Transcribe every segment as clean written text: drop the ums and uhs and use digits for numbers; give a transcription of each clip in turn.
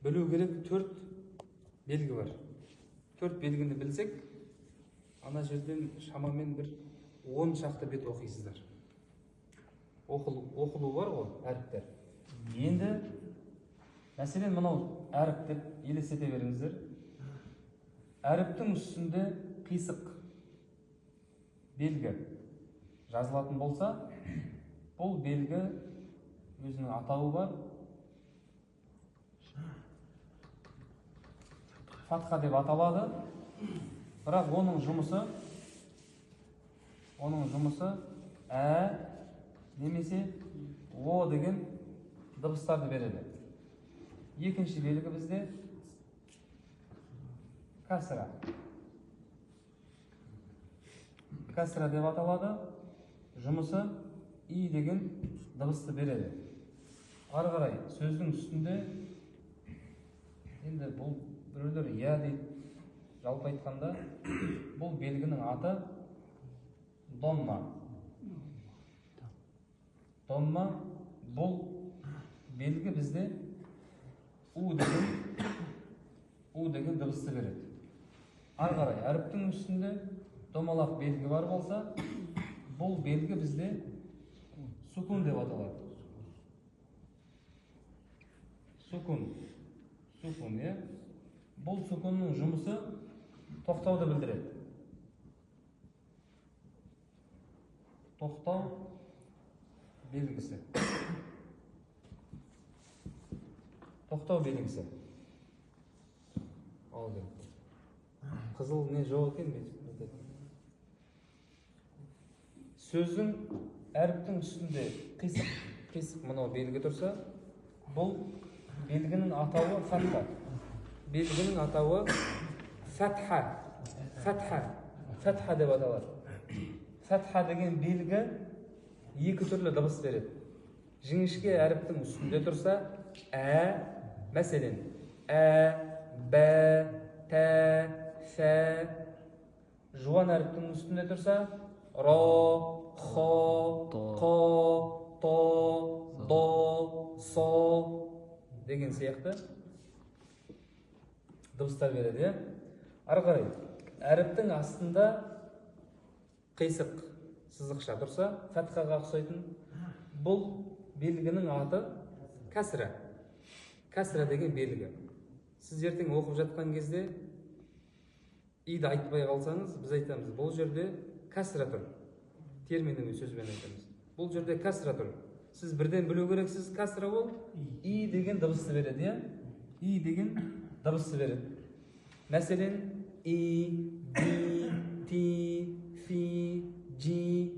білу керек 4 белгі бар. 4 белгіні білсек, ана жерден шамамен бір 10 шақты бет оқисыздар. Оқылу бар ғой, әріптер. Енді, мәселен, мынау әріп деп елестете беріңіздер. Әріптің үстінде қисық белгі жазылатын болса, бұл белгі өзінің атауы бар. Фатха деп аталады. Бірақ оның жұмысы ә немесе о деген дыбыстарды береді. Екінші белгі бізде кәсіра. Кәсіра деп аталады. Жұмысы и деген дыбысты береді. Ары қарай сөздің үстінде енді бұл біреулер я дейді. Жалпы айтқанда бұл белгінің аты домма. Домма бұл белгі бізде у деген дыбысты береді. Ары қарай әріптің үстінде домалақ белгі бар болса, бұл белгі бізде сукун деп аталады. Сукун, иә. Бұл сукунның жұмысы тоқтауды білдіреді. Тоқтау белгісі. Тоқтау белгісі. Алды. Қызыл не жоқ екен бе? Сөздің әріптің үстінде қисық мынау белгі тұрса, бұл белгінің атауы фатха. Белгінің атауы фатха. Фатха деп аталады. Фатха деген белгі екі түрлі дыбыс береді. Жіңішке әріптің үстінде тұрса, мәселен, б, т, ф. Жуан әріптің үстінде тұрса, ро, хо, қо, то, до, со деген сияқты дыбыстар береді. Ары қарай әріптің астында қисық сызықша тұрса, фатхаға ұқсайтын, бұл белгінің аты кәсіра. Кәсіра деген белгі. Сіз ертең оқып жатқан кезде иді айтпай қалсаңыз, біз айтамыз, бұл жерде кәсіра тұр. Терминімен сөзбен айтамыз. Бұл жерде кәсіра тұр. Сіз бірден білу керексіз, кәсіра ол и деген дыбысты береді. И деген дыбысты береді. Мәселен, и, ди, ти, фи, жи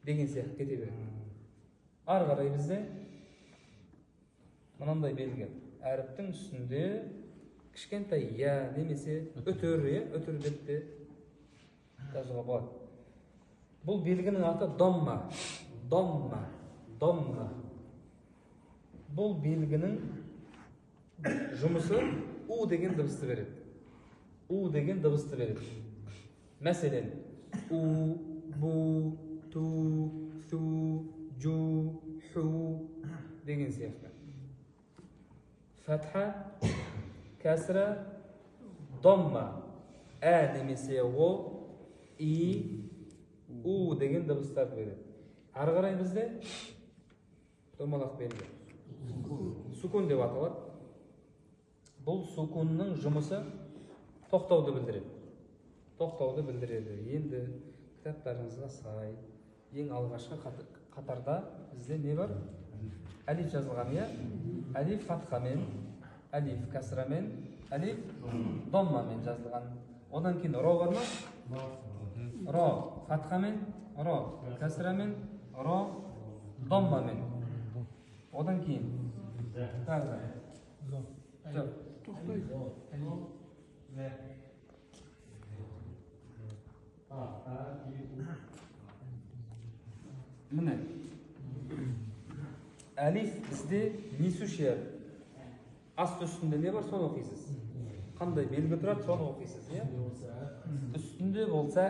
деген сияқты кете береді. Ары қарай бізде мынандай белгі. Әріптің үстінде кішкентай я немесе өтір бетте жазуға болады. Бұл белгінің аты домма. Бұл белгінің жұмысы у деген дыбысты береді. Мәселен, у, бу, ту, су, жу, ху деген сияқты. Фатха, кәсіра, домма, немесе о, и, у деген дыбыстарды береді. Ары қарай бізде домалақ белгі. Сукун деп аталады. Бұл сукунның жұмысы тоқтауды білдіреді. Енді кітаптарыңызға сай, ең алғашқы қатарда бізде не бар? Әлиф жазылған, иә? Әлиф фатхамен, әлиф кәсірамен, әлиф доммамен жазылған. Одан кейін ро бар ма? Ро фатхамен, ро кәсірамен, ро доммамен. Одан кейін міне әлиф бізде несуші аст үстінде не бар, соны оқисыз. Қандай белгі тұрады, соны оқисыз. Үстінде болса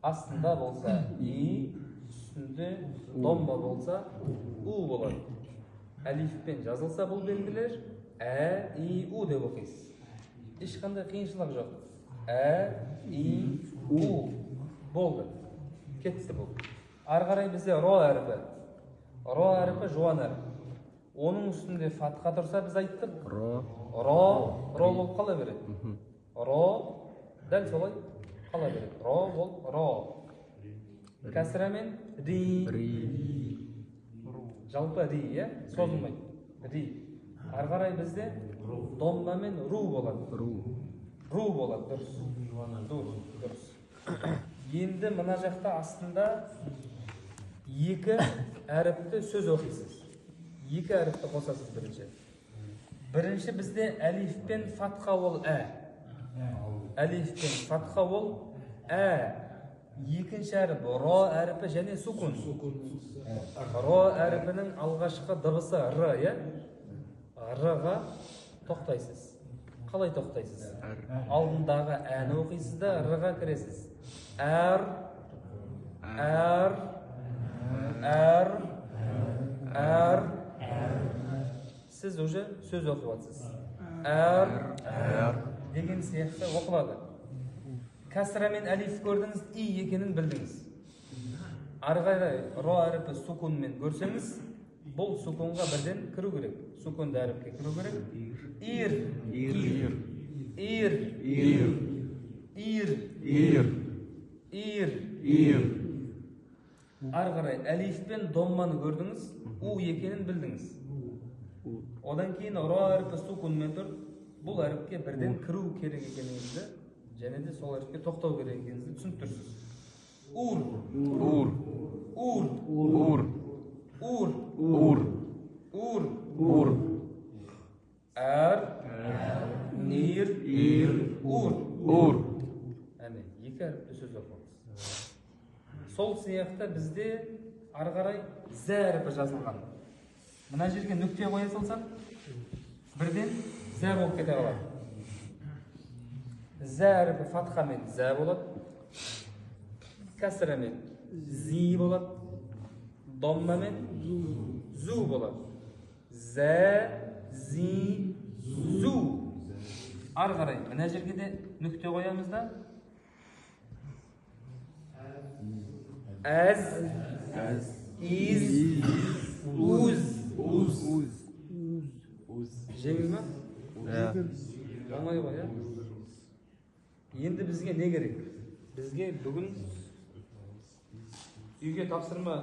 астында болса и, үстінде домба болса у болады. әлифпен жазылса бұл белгілер ә, и, у деп оқисыз. Ешқандай қиыншылық жоқ. Ә, и, у болды. Кетті бұл. Ары қарай бізде ро әріпі. Ро әріпі жуан әріп. Оның үстінде фатха тұрса біз айттық. Ро болып қала береді. Ро дәл солай қала береді. Ро бол ро. Кәсірамен ри. Жалпы ри, созылмайды. Ри. Ары қарай бізде домбамен ру болады. Ру болады, дұрыс. Енді мына жақта астында екі әріпті сөз оқисыз. Екі әріпті қосасыз бірінші. Бірінші бізде әлифпен фатха ол ә. Әлифпен фатха ол ә. Екінші әріп ро әріпі және сукун. Ро әріпінің алғашқы дыбысы р, р-ға тоқтайсыз. Қалай тоқтайсыз? Алдындағы әні оқисыз да р-ға кіресіз. Әр, сіз уже сөз оқып атсыз. Әр деген сияқты оқылады. Кәсіра мен әлиф көрдіңіз, и екенін білдіңіз. Ары қарай ро әріпі сукунмен көрсеңіз, бұл сукунға бірден кіру керек. Сукунды әріпке кіру керек. Ир. Ары қарай әлиф пен домманы көрдіңіз, у екенін білдіңіз. Одан кейін ро әріпі сукунмен тұр. Бұл әріпке бірден кіру керек екеніңізді, және де сол әріпке тоқтау керек екеніңізді түсініп тұрсыз. Ур. Әр, ир, ур. Әне, екі әріпті сөз оқымыз. Сол сияқты бізде ары қарай зә әріпі жазылған. Мына жерге нүкте қоя салсақ, бірден зә болып кете қалады. Зә әріпі фатхамен зә болады, кәсірамен зи болады, доммамен зу болады. Зә, зи, зу. Ары қарай мына жерге де нүкте қоямыз да. Әз, из, уз. Жеңіл ма? Оңай ғой, Енді бізге не керек? Бізге бүгін үйге тапсырма